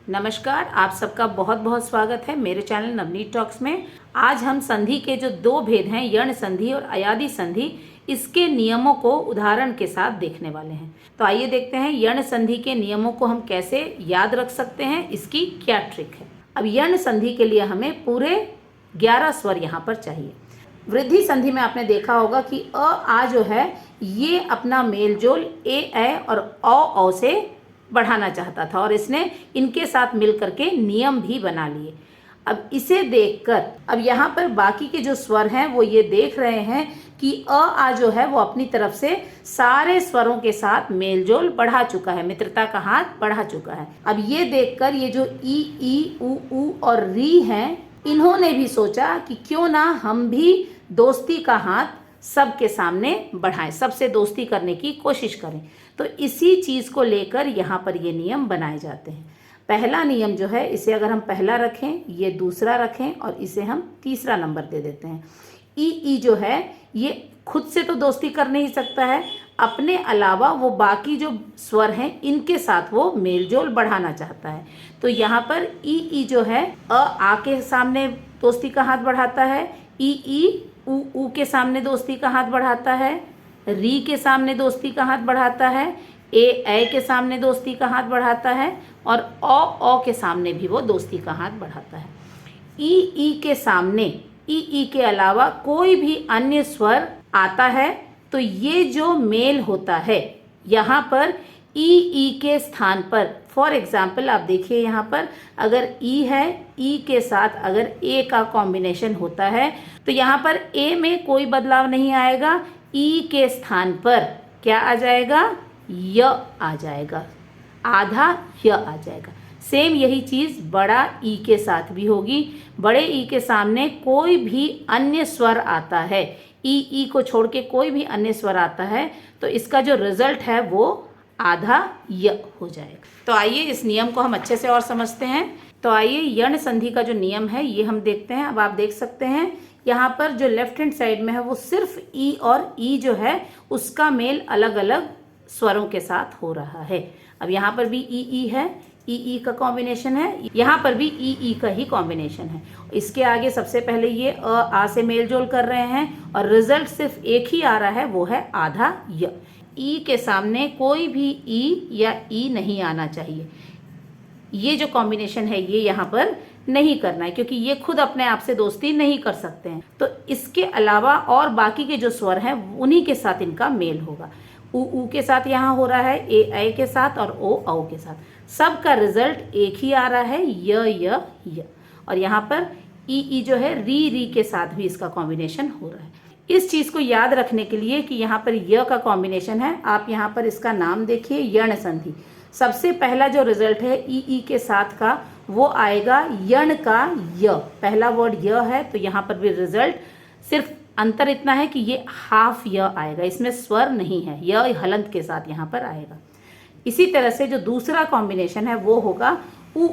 नमस्कार, आप सबका बहुत बहुत स्वागत है मेरे चैनल नवनीत टॉक्स में। आज हम संधि के जो दो भेद हैं, यण संधि और अयादि संधि, इसके नियमों को उदाहरण के साथ देखने वाले हैं। तो आइए देखते हैं यण संधि के नियमों को हम कैसे याद रख सकते हैं, इसकी क्या ट्रिक है। अब यण संधि के लिए हमें पूरे 11 स्वर यहाँ पर चाहिए। वृद्धि संधि में आपने देखा होगा कि अ आ जो है ये अपना मेलजोल ए और औ से बढ़ाना चाहता था और इसने इनके साथ मिल करके नियम भी बना लिए। अब इसे देखकर अब यहाँ पर बाकी के जो स्वर हैं वो ये देख रहे हैं कि अ आ जो है वो अपनी तरफ से सारे स्वरों के साथ मेलजोल बढ़ा चुका है, मित्रता का हाथ बढ़ा चुका है। अब ये देखकर ये जो ई ऊ और री हैं, इन्होंने भी सोचा कि क्यों ना हम भी दोस्ती का हाथ सबके सामने बढ़ाएं, सबसे दोस्ती करने की कोशिश करें। तो इसी चीज़ को लेकर यहाँ पर ये नियम बनाए जाते हैं। पहला नियम जो है, इसे अगर हम पहला रखें, ये दूसरा रखें और इसे हम तीसरा नंबर दे देते हैं। ई जो है ये खुद से तो दोस्ती कर नहीं सकता है, अपने अलावा वो बाकी जो स्वर हैं इनके साथ वो मेलजोल बढ़ाना चाहता है। तो यहाँ पर ई जो है आ के सामने दोस्ती का हाथ बढ़ाता है, ई ऊ के सामने दोस्ती का हाथ बढ़ाता है, री के सामने दोस्ती का हाथ बढ़ाता है, ए के सामने दोस्ती का हाथ बढ़ाता है और ओ के सामने भी वो दोस्ती का हाथ बढ़ाता है। ई के सामने ई के अलावा कोई भी अन्य स्वर आता है तो ये जो मेल होता है यहाँ पर ई के स्थान पर, फॉर एग्जाम्पल आप देखिए यहाँ पर अगर ई है, ई के साथ अगर ए का कॉम्बिनेशन होता है तो यहाँ पर ए में कोई बदलाव नहीं आएगा, ई के स्थान पर क्या आ जाएगा, य आ जाएगा, आधा य आ जाएगा। सेम यही चीज़ बड़ा ई के साथ भी होगी। बड़े ई के सामने कोई भी अन्य स्वर आता है, ई को छोड़ के कोई भी अन्य स्वर आता है तो इसका जो रिजल्ट है वो आधा य हो जाएगा। तो आइए इस नियम को हम अच्छे से और समझते हैं। तो आइए यण संधि का जो नियम है ये हम देखते हैं। अब आप देख सकते हैं यहाँ पर जो लेफ्ट हैंड साइड में है वो सिर्फ ई और ई जो है उसका मेल अलग अलग स्वरों के साथ हो रहा है। अब यहाँ पर भी ई है, ई का कॉम्बिनेशन है, यहाँ पर भी ई का ही कॉम्बिनेशन है। इसके आगे सबसे पहले ये आ से मेल जोल कर रहे हैं और रिजल्ट सिर्फ एक ही आ रहा है, वो है आधा य। ई के सामने कोई भी ई या ई नहीं आना चाहिए। ये जो कॉम्बिनेशन है ये यहाँ पर नहीं करना है क्योंकि ये खुद अपने आप से दोस्ती नहीं कर सकते हैं। तो इसके अलावा और बाकी के जो स्वर हैं उन्हीं के साथ इनका मेल होगा। ऊ के साथ यहाँ हो रहा है, ए के साथ और ओ के साथ। सबका रिजल्ट एक ही आ रहा है, य। और यहाँ पर ई जो है री के साथ भी इसका कॉम्बिनेशन हो रहा है। इस चीज़ को याद रखने के लिए कि यहाँ पर य का कॉम्बिनेशन है, आप यहाँ पर इसका नाम देखिए यण संधि। सबसे पहला जो रिजल्ट है ई के साथ का वो आएगा यण का य। पहला वर्ड य है तो यहाँ पर भी रिजल्ट सिर्फ अंतर इतना है कि ये हाफ य आएगा, इसमें स्वर नहीं है, य हलंत के साथ यहाँ पर आएगा। इसी तरह से जो दूसरा कॉम्बिनेशन है वो होगा ऊ।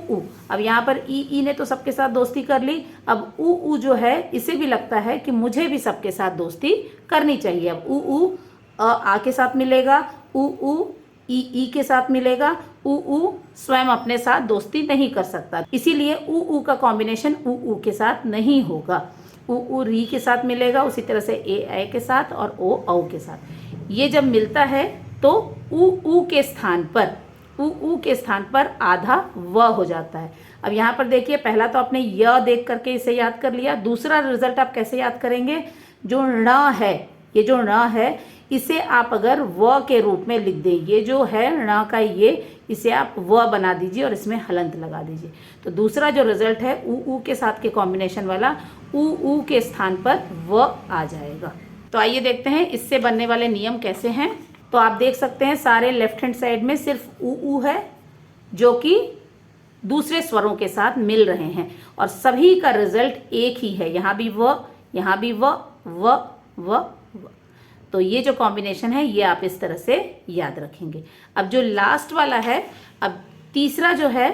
अब यहाँ पर ई ने तो सबके साथ दोस्ती कर ली, अब ऊ जो है इसे भी लगता है कि मुझे भी सबके साथ दोस्ती करनी चाहिए। अब ऊ आ के साथ मिलेगा, ऊ ई के साथ मिलेगा, ऊ स्वयं अपने साथ दोस्ती नहीं कर सकता, इसीलिए ऊ का कॉम्बिनेशन ऊ के साथ नहीं होगा। ऊ री के साथ मिलेगा, उसी तरह से ए के साथ और ओ के साथ। ये जब मिलता है तो ऊ के स्थान पर आधा व हो जाता है। अब यहाँ पर देखिए पहला तो आपने य देख करके इसे याद कर लिया, दूसरा रिजल्ट आप कैसे याद करेंगे, जो ण है, ये जो ण है इसे आप अगर व के रूप में लिख दें, ये जो है ण का ये, इसे आप व बना दीजिए और इसमें हलंत लगा दीजिए। तो दूसरा जो रिजल्ट है ऊ के साथ के कॉम्बिनेशन वाला, ऊ के स्थान पर व आ जाएगा। तो आइए देखते हैं इससे बनने वाले नियम कैसे हैं। तो आप देख सकते हैं सारे लेफ्ट हैंड साइड में सिर्फ ऊ है जो कि दूसरे स्वरों के साथ मिल रहे हैं और सभी का रिजल्ट एक ही है, यहाँ भी व, यहाँ भी व। तो ये जो कॉम्बिनेशन है ये आप इस तरह से याद रखेंगे। अब जो लास्ट वाला है, अब तीसरा जो है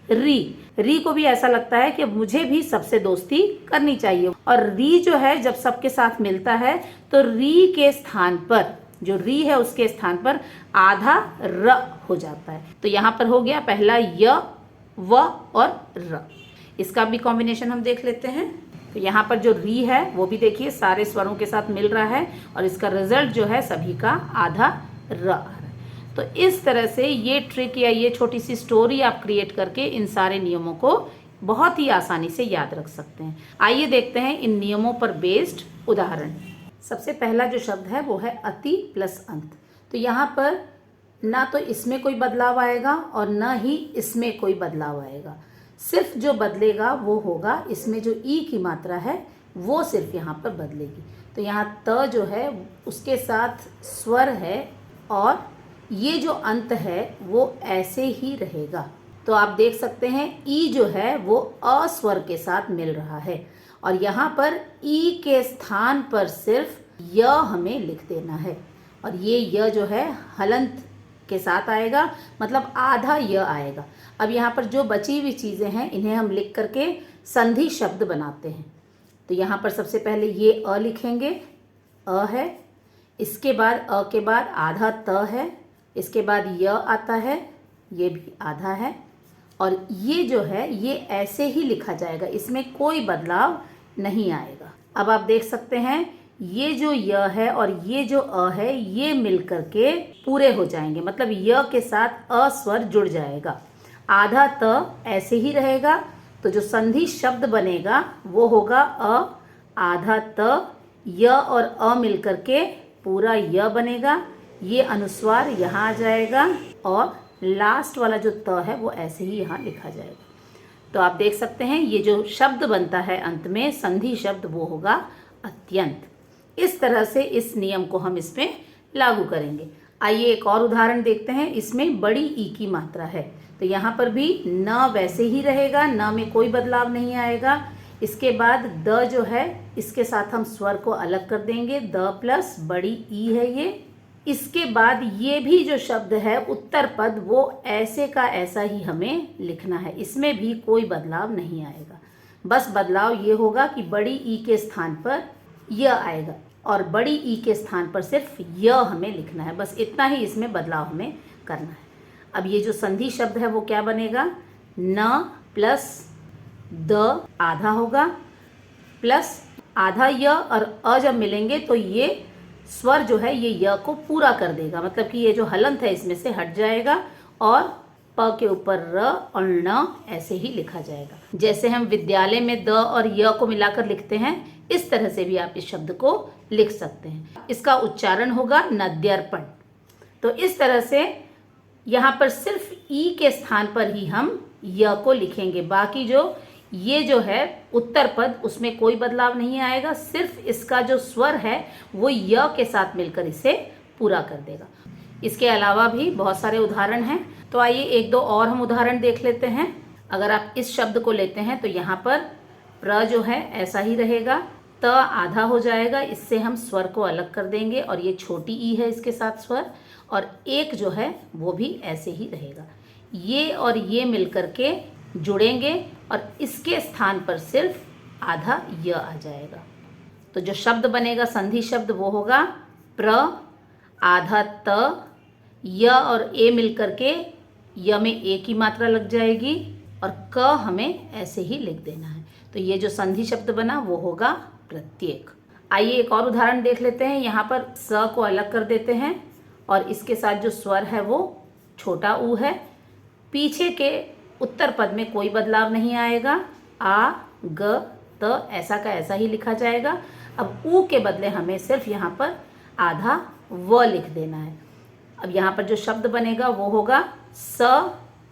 री को भी ऐसा लगता है कि मुझे भी सबसे दोस्ती करनी चाहिए और री जो है जब सबके साथ मिलता है तो री के स्थान पर, जो री है उसके स्थान पर आधा र हो जाता है। तो यहाँ पर हो गया पहला य व और र। इसका भी कॉम्बिनेशन हम देख लेते हैं। तो यहाँ पर जो री है वो भी देखिए सारे स्वरों के साथ मिल रहा है और इसका रिजल्ट जो है सभी का आधा र आ रहा है। तो इस तरह से ये ट्रिक या ये छोटी सी स्टोरी आप क्रिएट करके इन सारे नियमों को बहुत ही आसानी से याद रख सकते हैं। आइए देखते हैं इन नियमों पर बेस्ड उदाहरण। सबसे पहला जो शब्द है वो है अति प्लस अंत। तो यहाँ पर ना तो इसमें कोई बदलाव आएगा और ना ही इसमें कोई बदलाव आएगा। सिर्फ जो बदलेगा वो होगा इसमें जो ई की मात्रा है वो सिर्फ यहाँ पर बदलेगी। तो यहाँ त जो है उसके साथ स्वर है और ये जो अंत है वो ऐसे ही रहेगा। तो आप देख सकते हैं ई जो है वो अस्वर के साथ मिल रहा है और यहाँ पर ई के स्थान पर सिर्फ य हमें लिख देना है और ये य जो है हलंत के साथ आएगा, मतलब आधा य आएगा। अब यहाँ पर जो बची हुई चीज़ें हैं इन्हें हम लिख करके संधि शब्द बनाते हैं। तो यहाँ पर सबसे पहले ये अ लिखेंगे, अ है, इसके बाद अ के बाद आधा त है, इसके बाद य आता है, ये भी आधा है और ये जो है ये ऐसे ही लिखा जाएगा, इसमें कोई बदलाव नहीं आएगा। अब आप देख सकते हैं ये जो य है और ये जो अ है ये मिल करके पूरे हो जाएंगे, मतलब य के साथ अ स्वर जुड़ जाएगा। आधा त ऐसे ही रहेगा, तो जो संधि शब्द बनेगा वो होगा अ, आधा त, य और अ मिल करके पूरा य बनेगा। ये अनुस्वार यहाँ आ जाएगा और लास्ट वाला जो त है वो ऐसे ही यहाँ लिखा जाएगा। तो आप देख सकते हैं ये जो शब्द बनता है अंत में संधि शब्द वो होगा अत्यंत। इस तरह से इस नियम को हम इसमें लागू करेंगे। आइए एक और उदाहरण देखते हैं। इसमें बड़ी ई की मात्रा है, तो यहाँ पर भी न वैसे ही रहेगा, न में कोई बदलाव नहीं आएगा। इसके बाद द जो है इसके साथ हम स्वर को अलग कर देंगे, द प्लस बड़ी ई है ये। इसके बाद ये भी जो शब्द है उत्तर पद वो ऐसे का ऐसा ही हमें लिखना है, इसमें भी कोई बदलाव नहीं आएगा। बस बदलाव ये होगा कि बड़ी ई के स्थान पर य आएगा और बड़ी ई के स्थान पर सिर्फ य हमें लिखना है, बस इतना ही इसमें बदलाव हमें करना है। अब ये जो संधि शब्द है वो क्या बनेगा, न प्लस द आधा होगा प्लस आधा य और अ जब मिलेंगे तो ये स्वर जो है ये य को पूरा कर देगा, मतलब कि ये जो हलंत है इसमें से हट जाएगा और प के ऊपर र और न ऐसे ही लिखा जाएगा। जैसे हम विद्यालय में द और य को मिलाकर लिखते हैं इस तरह से भी आप इस शब्द को लिख सकते हैं। इसका उच्चारण होगा नद्यर्पण। तो इस तरह से यहाँ पर सिर्फ ई के स्थान पर ही हम य को लिखेंगे, बाकी जो ये जो है उत्तर पद उसमें कोई बदलाव नहीं आएगा, सिर्फ इसका जो स्वर है वो य के साथ मिलकर इसे पूरा कर देगा। इसके अलावा भी बहुत सारे उदाहरण हैं, तो आइए एक दो और हम उदाहरण देख लेते हैं। अगर आप इस शब्द को लेते हैं तो यहाँ पर प्र जो है ऐसा ही रहेगा, त आधा हो जाएगा, इससे हम स्वर को अलग कर देंगे और ये छोटी ई है इसके साथ स्वर, और एक जो है वो भी ऐसे ही रहेगा। ये और ये मिलकर के जुड़ेंगे और इसके स्थान पर सिर्फ आधा य आ जाएगा। तो जो शब्द बनेगा संधि शब्द वो होगा प्र, आधा त, य और ए मिलकर के य में ए की मात्रा लग जाएगी और क हमें ऐसे ही लिख देना है। तो ये जो संधि शब्द बना वो होगा प्रत्येक। आइए एक और उदाहरण देख लेते हैं। यहाँ पर स को अलग कर देते हैं और इसके साथ जो स्वर है वो छोटा ऊ है। पीछे के उत्तर पद में कोई बदलाव नहीं आएगा, आ ग त ऐसा का ऐसा ही लिखा जाएगा। अब ऊ के बदले हमें सिर्फ यहाँ पर आधा व लिख देना है। अब यहाँ पर जो शब्द बनेगा वो होगा स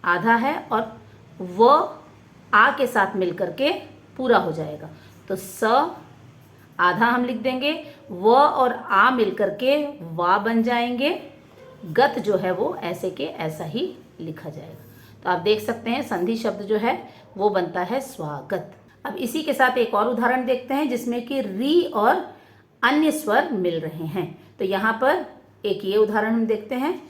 आधा है और व आ के साथ मिलकर के पूरा हो जाएगा। तो स आधा हम लिख देंगे, व और आ मिलकर के वा बन जाएंगे, गत जो है वो ऐसे के ऐसा ही लिखा जाएगा। तो आप देख सकते हैं संधि शब्द जो है वो बनता है स्वागत। अब इसी के साथ एक और उदाहरण देखते हैं जिसमें कि री और अन्य स्वर मिल रहे हैं। तो यहाँ पर एक ये उदाहरण हम देखते हैं।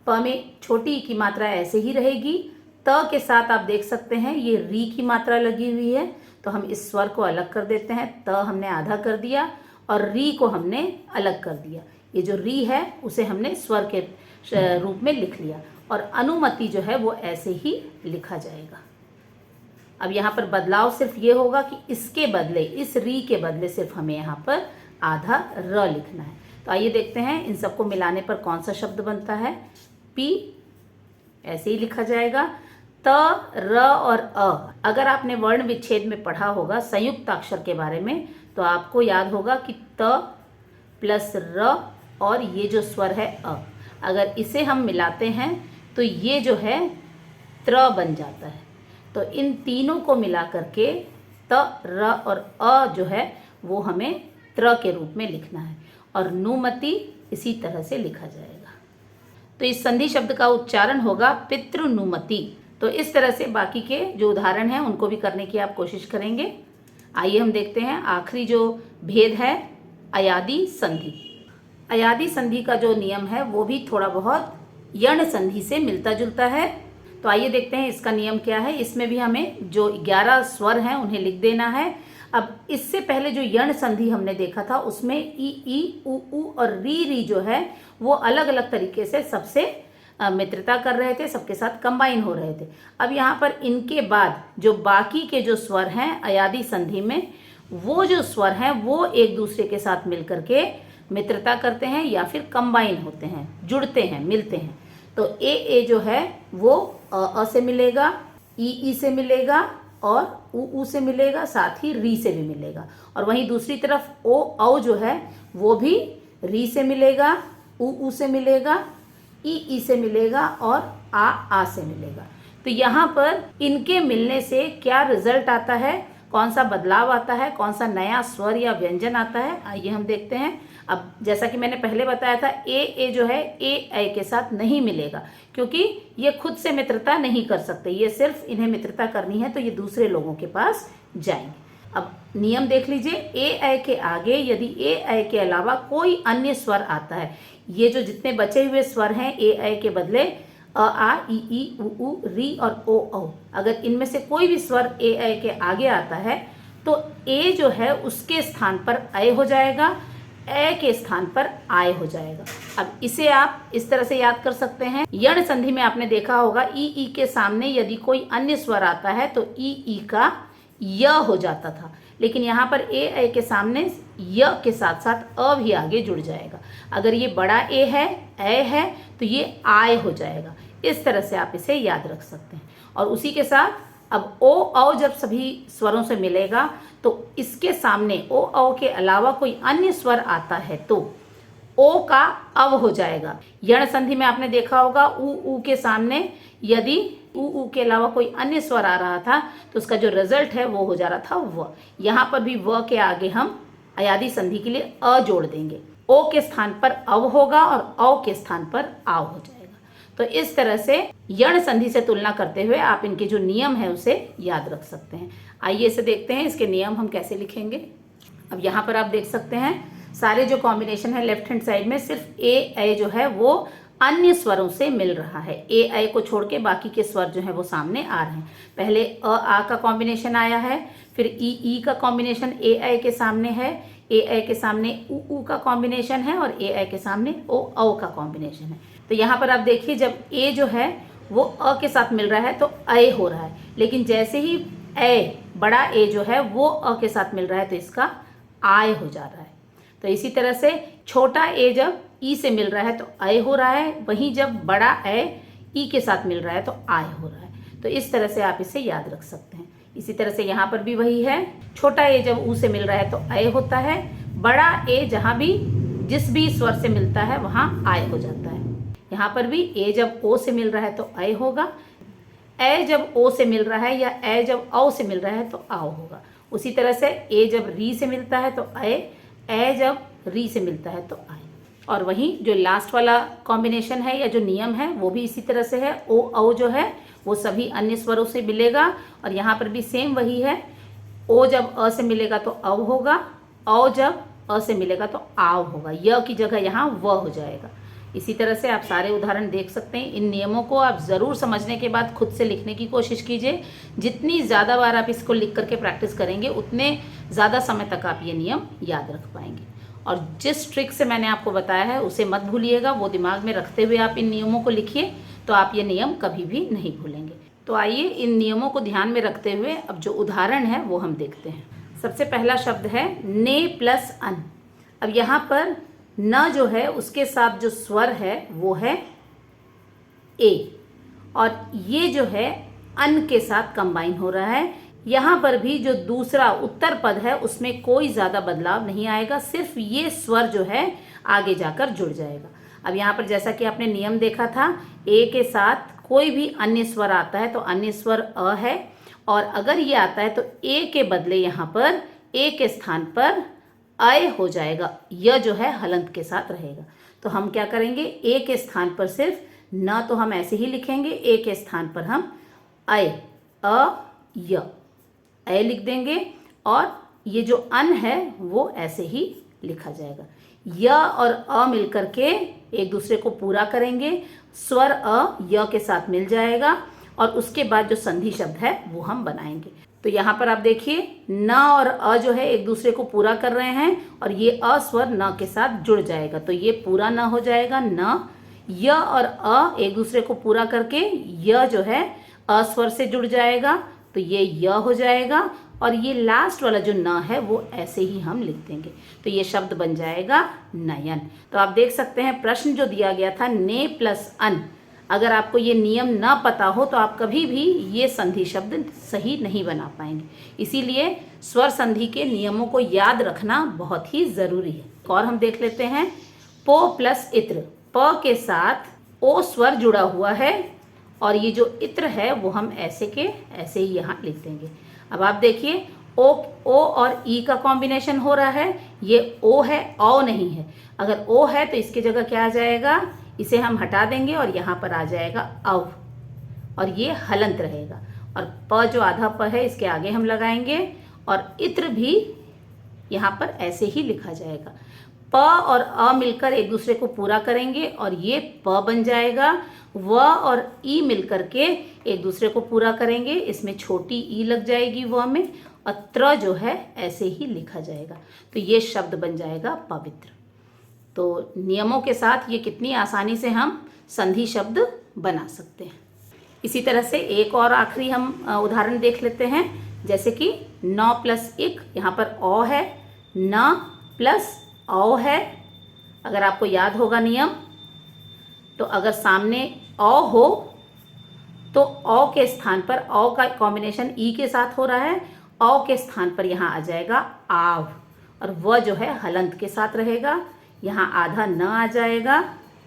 प में छोटी ई की मात्रा ऐसे ही रहेगी, त के साथ आप देख सकते हैं ये री की मात्रा लगी हुई है, तो हम इस स्वर को अलग कर देते हैं। त हमने आधा कर दिया और री को हमने अलग कर दिया। ये जो री है उसे हमने स्वर के रूप में लिख लिया और अनुमति जो है वो ऐसे ही लिखा जाएगा। अब यहाँ पर बदलाव सिर्फ ये होगा कि इसके बदले, इस री के बदले सिर्फ हमें यहाँ पर आधा र लिखना है। तो आइए देखते हैं इन सबको मिलाने पर कौन सा शब्द बनता है। पी ऐसे ही लिखा जाएगा। त, र और अ, अगर आपने वर्ण विच्छेद में पढ़ा होगा संयुक्ताक्षर के बारे में, तो आपको याद होगा कि त प्लस र और ये जो स्वर है अ, अगर इसे हम मिलाते हैं तो ये जो है त्र बन जाता है। तो इन तीनों को मिला करके त, र और अ जो है वो हमें त्र के रूप में लिखना है, और नुमति इसी तरह से लिखा जाएगा। तो इस संधि शब्द का उच्चारण होगा पितृनुमति। तो इस तरह से बाकी के जो उदाहरण हैं उनको भी करने की आप कोशिश करेंगे। आइए हम देखते हैं आखिरी जो भेद है, अयादि संधि। अयादि संधि का जो नियम है वो भी थोड़ा बहुत यण संधि से मिलता जुलता है। तो आइए देखते हैं इसका नियम क्या है। इसमें भी हमें जो 11 स्वर हैं उन्हें लिख देना है। अब इससे पहले जो यण संधि हमने देखा था उसमें ई, उ और री जो है वो अलग अलग तरीके से सबसे मित्रता कर रहे थे, सबके साथ कंबाइन हो रहे थे। अब यहाँ पर इनके बाद जो बाकी के जो स्वर हैं अयादि संधि में, वो जो स्वर हैं वो एक दूसरे के साथ मिलकर के मित्रता करते हैं या फिर कंबाइन होते हैं, जुड़ते हैं, मिलते हैं। तो ए जो है वो अ से मिलेगा, ई से मिलेगा और उ से मिलेगा, साथ ही री से भी मिलेगा। और वहीं दूसरी तरफ ओ औ जो है वो भी री से मिलेगा, उ से मिलेगा, ई से मिलेगा और आ से मिलेगा। तो यहाँ पर इनके मिलने से क्या रिजल्ट आता है, कौन सा बदलाव आता है, कौन सा नया स्वर या व्यंजन आता है, आइए हम देखते हैं। अब जैसा कि मैंने पहले बताया था, ए जो है ए के साथ नहीं मिलेगा, क्योंकि ये खुद से मित्रता नहीं कर सकते, ये सिर्फ इन्हें मित्रता करनी है तो ये दूसरे लोगों के पास जाएंगे। अब नियम देख लीजिए, ए के आगे यदि ए के अलावा कोई अन्य स्वर आता है, ये जो जितने बचे हुए स्वर हैं ए के बदले अ, आ, ई, उ, री और ओ औ, अगर इनमें से कोई भी स्वर ए के आगे आता है तो ए जो है उसके स्थान पर अय हो जाएगा, ए के स्थान पर आय हो जाएगा। अब इसे आप इस तरह से याद कर सकते हैं। यण संधि में आपने देखा होगा ई के सामने यदि कोई अन्य स्वर आता है तो ई का य हो जाता था, लेकिन यहाँ पर ए के सामने य के साथ साथ अ भी आगे जुड़ जाएगा। अगर ये बड़ा ए है तो ये आय हो जाएगा। इस तरह से आप इसे याद रख सकते हैं। और उसी के साथ अब ओ औ जब सभी स्वरों से मिलेगा तो इसके सामने ओ औ के अलावा कोई अन्य स्वर आता है तो ओ का अव हो जाएगा। यण संधि में आपने देखा होगा उ के सामने यदि उ के अलावा कोई अन्य स्वर आ रहा था तो उसका जो रिजल्ट है वो हो जा रहा था व। यहाँ पर भी व के आगे हम अयादि संधि के लिए अ जोड़ देंगे। ओ के स्थान पर अव होगा और औ के स्थान पर आव हो जाएगा। तो इस तरह से यण संधि से तुलना करते हुए आप इनके जो नियम है उसे याद रख सकते हैं। आइए इसे देखते हैं, इसके नियम हम कैसे लिखेंगे। अब यहाँ पर आप देख सकते हैं सारे जो कॉम्बिनेशन है लेफ्ट हैंड साइड में सिर्फ ए जो है वो अन्य स्वरों से मिल रहा है। ए को छोड़ के बाकी के स्वर जो है वो सामने आ रहे हैं। पहले आ का कॉम्बिनेशन आया है, फिर ई का कॉम्बिनेशन ए के सामने है, ए के सामने उ का कॉम्बिनेशन है और ए के सामने ओ का कॉम्बिनेशन है। तो यहाँ पर आप देखिए जब ए जो है वो अ के साथ मिल रहा है तो अय हो रहा है, लेकिन जैसे ही बड़ा ए जो है वो अ के साथ मिल रहा है तो इसका आय हो जा रहा है। तो इसी तरह से छोटा ए जब ई से मिल रहा है तो अय हो रहा है, वहीं जब बड़ा ए ई के साथ मिल रहा है तो आय हो रहा है। तो इस तरह से आप इसे याद रख सकते हैं। इसी तरह से यहाँ पर भी वही है, छोटा ए जब ऊ से मिल रहा है तो अय होता है, बड़ा ए जहाँ भी जिस भी स्वर से मिलता है वहाँ आय हो जाता है। यहाँ पर भी ए जब ओ से मिल रहा है तो अय होगा, ए जब ओ से मिल रहा है या ए जब औ से मिल रहा है तो आओ होगा। उसी तरह से ए जब री से मिलता है तो अय, ए जब री से मिलता है तो आय। और वहीं जो लास्ट वाला कॉम्बिनेशन है या जो नियम है वो भी इसी तरह से है। ओ औ जो है वो सभी अन्य स्वरों से मिलेगा और यहाँ पर भी सेम वही है। ओ जब अ से मिलेगा तो अव होगा, औ जब अ से मिलेगा तो आव होगा, य की जगह यहाँ व हो जाएगा। इसी तरह से आप सारे उदाहरण देख सकते हैं। इन नियमों को आप ज़रूर समझने के बाद खुद से लिखने की कोशिश कीजिए। जितनी ज़्यादा बार आप इसको लिख करके प्रैक्टिस करेंगे उतने ज़्यादा समय तक आप ये नियम याद रख पाएंगे। और जिस ट्रिक से मैंने आपको बताया है उसे मत भूलिएगा, वो दिमाग में रखते हुए आप इन नियमों को लिखिए तो आप ये नियम कभी भी नहीं भूलेंगे। तो आइए इन नियमों को ध्यान में रखते हुए अब जो उदाहरण है वो हम देखते हैं। सबसे पहला शब्द है ने प्लस अन। अब यहाँ पर न जो है उसके साथ जो स्वर है वो है ए, और ये जो है अन के साथ कंबाइन हो रहा है। यहाँ पर भी जो दूसरा उत्तर पद है उसमें कोई ज़्यादा बदलाव नहीं आएगा, सिर्फ ये स्वर जो है आगे जाकर जुड़ जाएगा। अब यहाँ पर जैसा कि आपने नियम देखा था, ए के साथ कोई भी अन्य स्वर आता है तो अन्य स्वर अ है, और अगर ये आता है तो ए के बदले यहाँ पर ए के स्थान पर अय हो जाएगा। यह जो है हलंत के साथ रहेगा। तो हम क्या करेंगे, ए के स्थान पर सिर्फ न तो हम ऐसे ही लिखेंगे, ए के स्थान पर हम अय अ य अय लिख देंगे, और ये जो अन है वो ऐसे ही लिखा जाएगा। य और अ मिलकर के एक दूसरे को पूरा करेंगे, स्वर अ य के साथ मिल जाएगा, और उसके बाद जो संधि शब्द है वो हम बनाएंगे। तो यहाँ पर आप देखिए न और अ जो है एक दूसरे को पूरा कर रहे हैं, और ये अ स्वर न के साथ जुड़ जाएगा, तो ये पूरा न हो जाएगा न। य और अ एक दूसरे को पूरा करके य जो है अ स्वर से जुड़ जाएगा, तो ये य हो जाएगा, और ये लास्ट वाला जो न है वो ऐसे ही हम लिख देंगे, तो ये शब्द बन जाएगा नयन। तो आप देख सकते हैं प्रश्न जो दिया गया था ने प्लस अन, अगर आपको ये नियम ना पता हो तो आप कभी भी ये संधि शब्द सही नहीं बना पाएंगे। इसीलिए स्वर संधि के नियमों को याद रखना बहुत ही ज़रूरी है। और हम देख लेते हैं पो प्लस इत्र। प के साथ ओ स्वर जुड़ा हुआ है, और ये जो इत्र है वो हम ऐसे के ऐसे ही यहाँ लिख देंगे। अब आप देखिए ओ और ई का कॉम्बिनेशन हो रहा है, ये ओ है औ नहीं है। अगर ओ है तो इसकी जगह क्या आ जाएगा, इसे हम हटा देंगे और यहाँ पर आ जाएगा अव, और ये हलंत रहेगा। और प जो आधा प है इसके आगे हम लगाएंगे, और इत्र भी यहाँ पर ऐसे ही लिखा जाएगा। प और अ मिलकर एक दूसरे को पूरा करेंगे और ये प बन जाएगा। व और ई मिलकर के एक दूसरे को पूरा करेंगे, इसमें छोटी ई लग जाएगी व में, और त्र जो है ऐसे ही लिखा जाएगा, तो ये शब्द बन जाएगा पवित्र। तो नियमों के साथ ये कितनी आसानी से हम संधि शब्द बना सकते हैं। इसी तरह से एक और आखिरी हम उदाहरण देख लेते हैं, जैसे कि न प्लस इक। यहाँ पर औ है, न प्लस औ है। अगर आपको याद होगा नियम, तो अगर सामने औ हो तो औ के स्थान पर, औ का कॉम्बिनेशन ई के साथ हो रहा है, औ के स्थान पर यहाँ आ जाएगा आव, और व जो है हलंत के साथ रहेगा। यहाँ आधा न आ जाएगा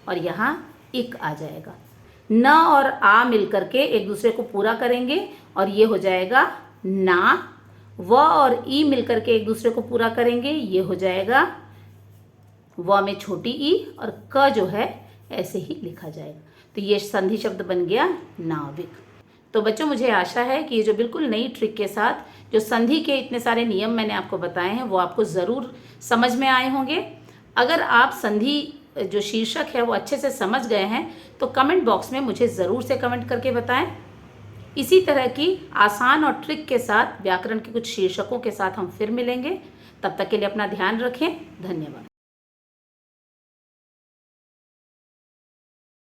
और यहाँ इक आ जाएगा। न और आ मिलकर के एक दूसरे को पूरा करेंगे और ये हो जाएगा ना। व और ई मिलकर के एक दूसरे को पूरा करेंगे, ये हो जाएगा व में छोटी ई, और क जो है ऐसे ही लिखा जाएगा। तो ये संधि शब्द बन गया नाविक। तो बच्चों, मुझे आशा है कि ये जो बिल्कुल नई ट्रिक के साथ जो संधि के इतने सारे नियम मैंने आपको बताए हैं वो आपको ज़रूर समझ में आए होंगे। अगर आप संधि जो शीर्षक है वो अच्छे से समझ गए हैं तो कमेंट बॉक्स में मुझे ज़रूर से कमेंट करके बताएं। इसी तरह की आसान और ट्रिक के साथ व्याकरण के कुछ शीर्षकों के साथ हम फिर मिलेंगे। तब तक के लिए अपना ध्यान रखें। धन्यवाद।